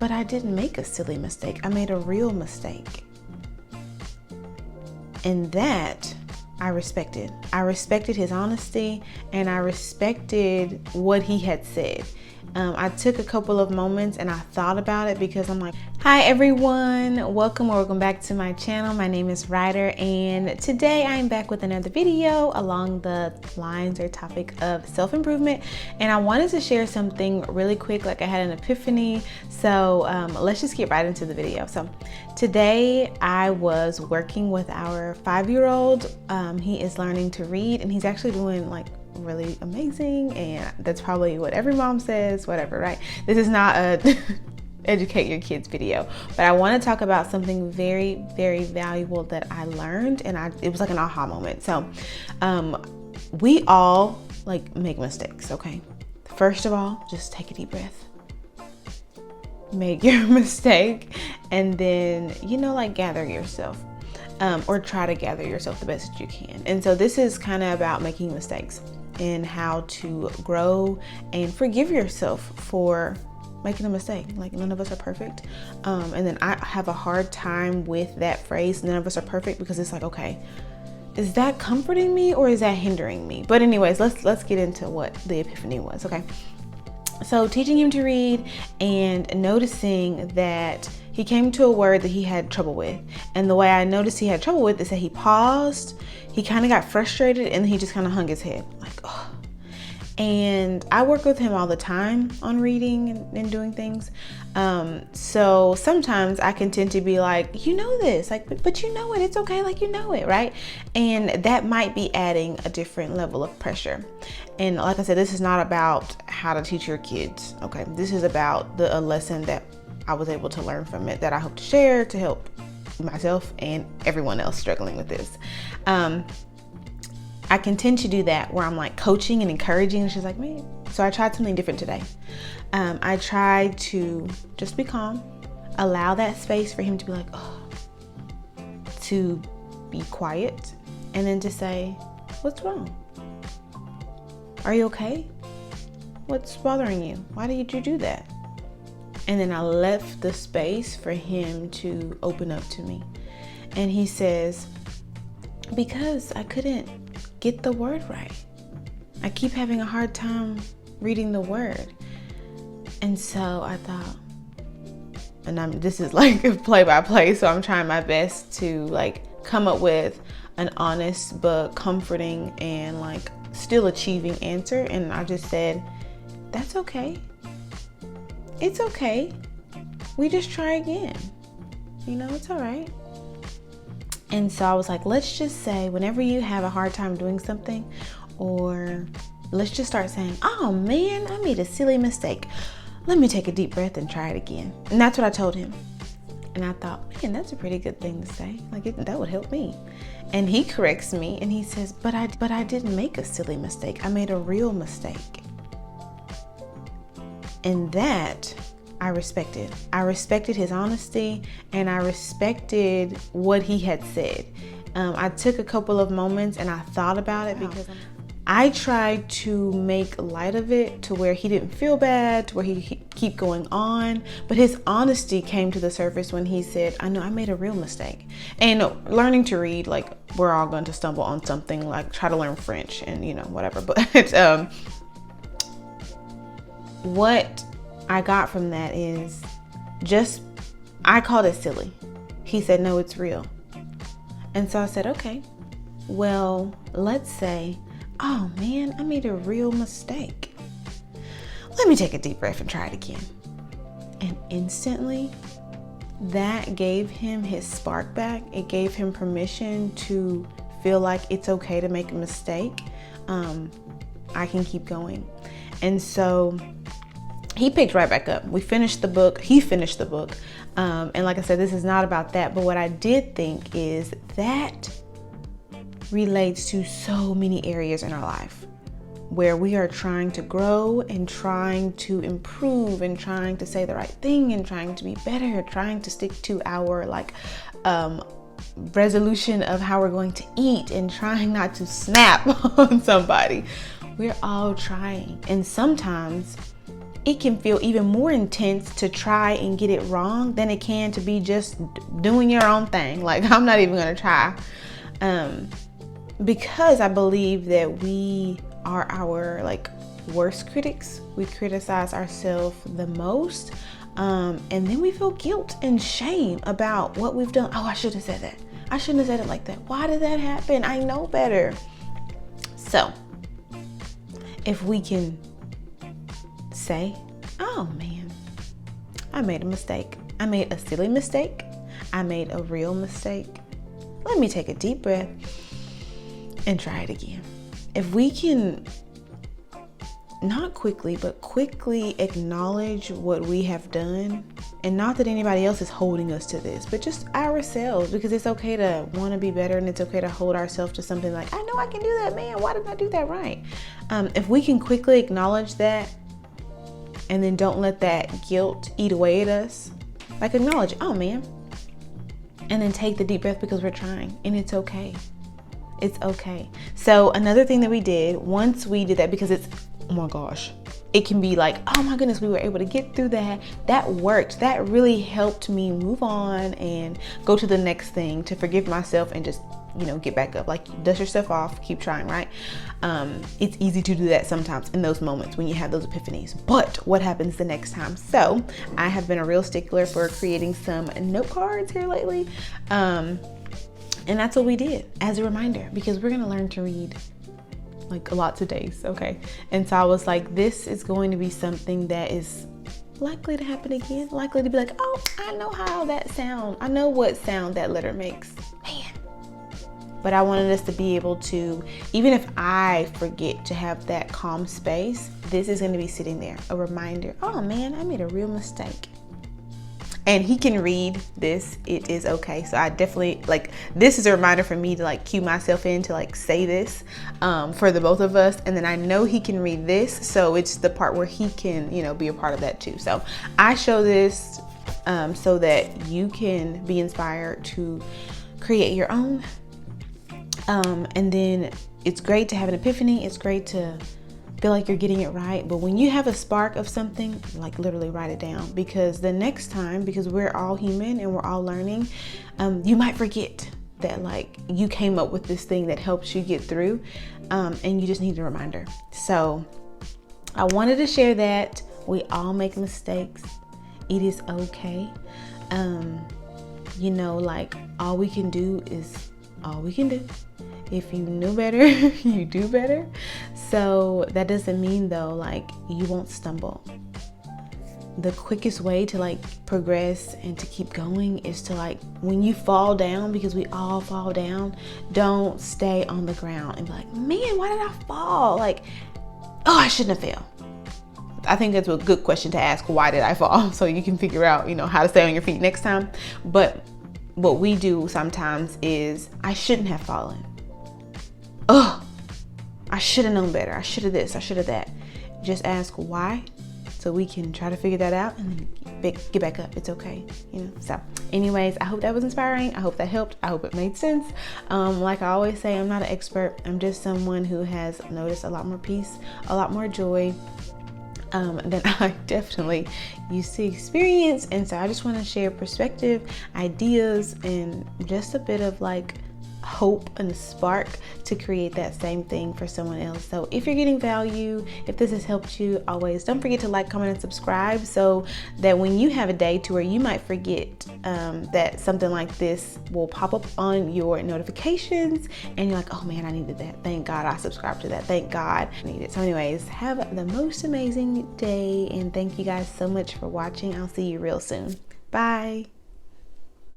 but I didn't make a silly mistake. I made a real mistake. And that I respected. I respected his honesty, and I respected what he had said. I took a couple of moments and I thought about it, because I'm like, hi everyone, welcome back to my channel. My name is Ryder, and today I'm back with another video along the lines or topic of self-improvement. And I wanted to share something really quick, like I had an epiphany. So let's just get right into the video. So today I was working with our 5-year-old. He is learning to read, and he's actually doing like really amazing, and that's probably what every mom says, whatever, right? This is not a educate your kids video, but I want to talk about something very, very valuable that I learned, and it was like an aha moment. So we all like make mistakes, okay? First of all, just take a deep breath, make your mistake, and then, like, gather yourself, or try to gather yourself the best that you can. And so this is kind of about making mistakes and how to grow and forgive yourself for making a mistake. Like, none of us are perfect. And then I have a hard time with that phrase, none of us are perfect, because it's like, okay, is that comforting me or is that hindering me? But anyways, let's get into what the epiphany was, okay? So teaching him to read and noticing that he came to a word that he had trouble with. And the way I noticed he had trouble with is that he paused, he kind of got frustrated, and then he just kind of hung his head like, oh. And I work with him all the time on reading and doing things. So sometimes I can tend to be like, you know this, like, but you know it, it's okay, like, you know it, right? And that might be adding a different level of pressure. And like I said, this is not about how to teach your kids, okay? This is about a lesson that I was able to learn from it that I hope to share to help myself and everyone else struggling with this. I can tend to do that where I'm like coaching and encouraging, and she's like, man. So I tried something different today. I tried to just be calm, allow that space for him to be like, oh, to be quiet, and then to say, what's wrong? Are you okay? What's bothering you? Why did you do that? And then I left the space for him to open up to me. And he says, because I couldn't get the word right. I keep having a hard time reading the word. And so I thought, and this is like a play-by-play, so I'm trying my best to like come up with an honest but comforting and like still achieving answer. And I just said, that's okay. It's okay. We just try again. It's all right. And so I was like, let's just say whenever you have a hard time doing something, or let's just start saying, oh man, I made a silly mistake. Let me take a deep breath and try it again. And that's what I told him. And I thought, man, that's a pretty good thing to say. Like, that would help me. And he corrects me and he says, but I didn't make a silly mistake. I made a real mistake. And that I respected. I respected his honesty, and I respected what he had said. I took a couple of moments and I thought about it, because I tried to make light of it to where he didn't feel bad, to where he keep going on. But his honesty came to the surface when he said, I know I made a real mistake. And learning to read, like, we're all going to stumble on something, like try to learn French and whatever. But what I got from that is I called it silly. He said, no, it's real. And so I said, okay, well, let's say, oh man, I made a real mistake. Let me take a deep breath and try it again. And instantly that gave him his spark back. It gave him permission to feel like it's okay to make a mistake. I can keep going. And so he picked right back up. We finished the book. He finished the book. And like I said, this is not about that. But what I did think is that relates to so many areas in our life where we are trying to grow and trying to improve and trying to say the right thing and trying to be better, trying to stick to our resolution of how we're going to eat and trying not to snap on somebody. We're all trying. And sometimes it can feel even more intense to try and get it wrong than it can to be just doing your own thing. Like, I'm not even gonna try. Because I believe that we are our like worst critics. We criticize ourselves the most. And then we feel guilt and shame about what we've done. Oh, I should have said that. I shouldn't have said it like that. Why did that happen? I know better. So if we can say, oh man, I made a mistake. I made a silly mistake. I made a real mistake. Let me take a deep breath and try it again. If we can not quickly, but quickly acknowledge what we have done, and not that anybody else is holding us to this, but just ourselves, because it's okay to want to be better, and it's okay to hold ourselves to something like, I know I can do that, man. Why didn't I do that right? If we can quickly acknowledge that, and then don't let that guilt eat away at us, like acknowledge, oh man, and then take the deep breath because we're trying, and it's okay. It's okay. So another thing that we did once we did that, because it's, oh my gosh, it can be like, oh my goodness, we were able to get through that. That worked. That really helped me move on and go to the next thing, to forgive myself and just, get back up. Like, dust yourself off, keep trying, right? It's easy to do that sometimes in those moments when you have those epiphanies. But what happens the next time? So I have been a real stickler for creating some note cards here lately. And that's what we did as a reminder, because we're going to learn to read like lots of days. Okay. And so I was like, this is going to be something that is likely to happen again, likely to be like, oh, I know how that sound. I know what sound that letter makes. Man. But I wanted us to be able to, even if I forget to have that calm space, this is going to be sitting there, a reminder. Oh man, I made a real mistake. And he can read this. It is okay. So I definitely, like, this is a reminder for me to like cue myself in to like say this for the both of us. And then I know he can read this. So it's the part where he can, be a part of that too. So I show this so that you can be inspired to create your own. And then it's great to have an epiphany. It's great to feel like you're getting it right. But when you have a spark of something, like literally write it down, because the next time, because we're all human and we're all learning, you might forget that like you came up with this thing that helps you get through, and you just need a reminder. So I wanted to share that. We all make mistakes. It is okay. Like all we can do is all we can do. If you knew better, you do better. So that doesn't mean though, like you won't stumble. The quickest way to like progress and to keep going is to like, when you fall down, because we all fall down, don't stay on the ground and be like, man, why did I fall? Like, oh, I shouldn't have fell. I think that's a good question to ask. Why did I fall? So you can figure out, how to stay on your feet next time. But what we do sometimes is, I shouldn't have fallen. Oh, I should have known better. I should have this, I should have that. Just ask why, so we can try to figure that out and then get back up. It's okay, So anyways, I hope that was inspiring. I hope that helped. I hope it made sense. Like I always say, I'm not an expert. I'm just someone who has noticed a lot more peace, a lot more joy than I definitely used to experience. And so I just want to share perspective, ideas, and just a bit of like hope and a spark to create that same thing for someone else. So if you're getting value, if this has helped you, always don't forget to like, comment, and subscribe, so that when you have a day to where you might forget that something like this will pop up on your notifications and you're like, oh man, I needed that. Thank God I subscribed to that. Thank God I need it. So anyways, have the most amazing day, and thank you guys so much for watching. I'll see you real soon. Bye.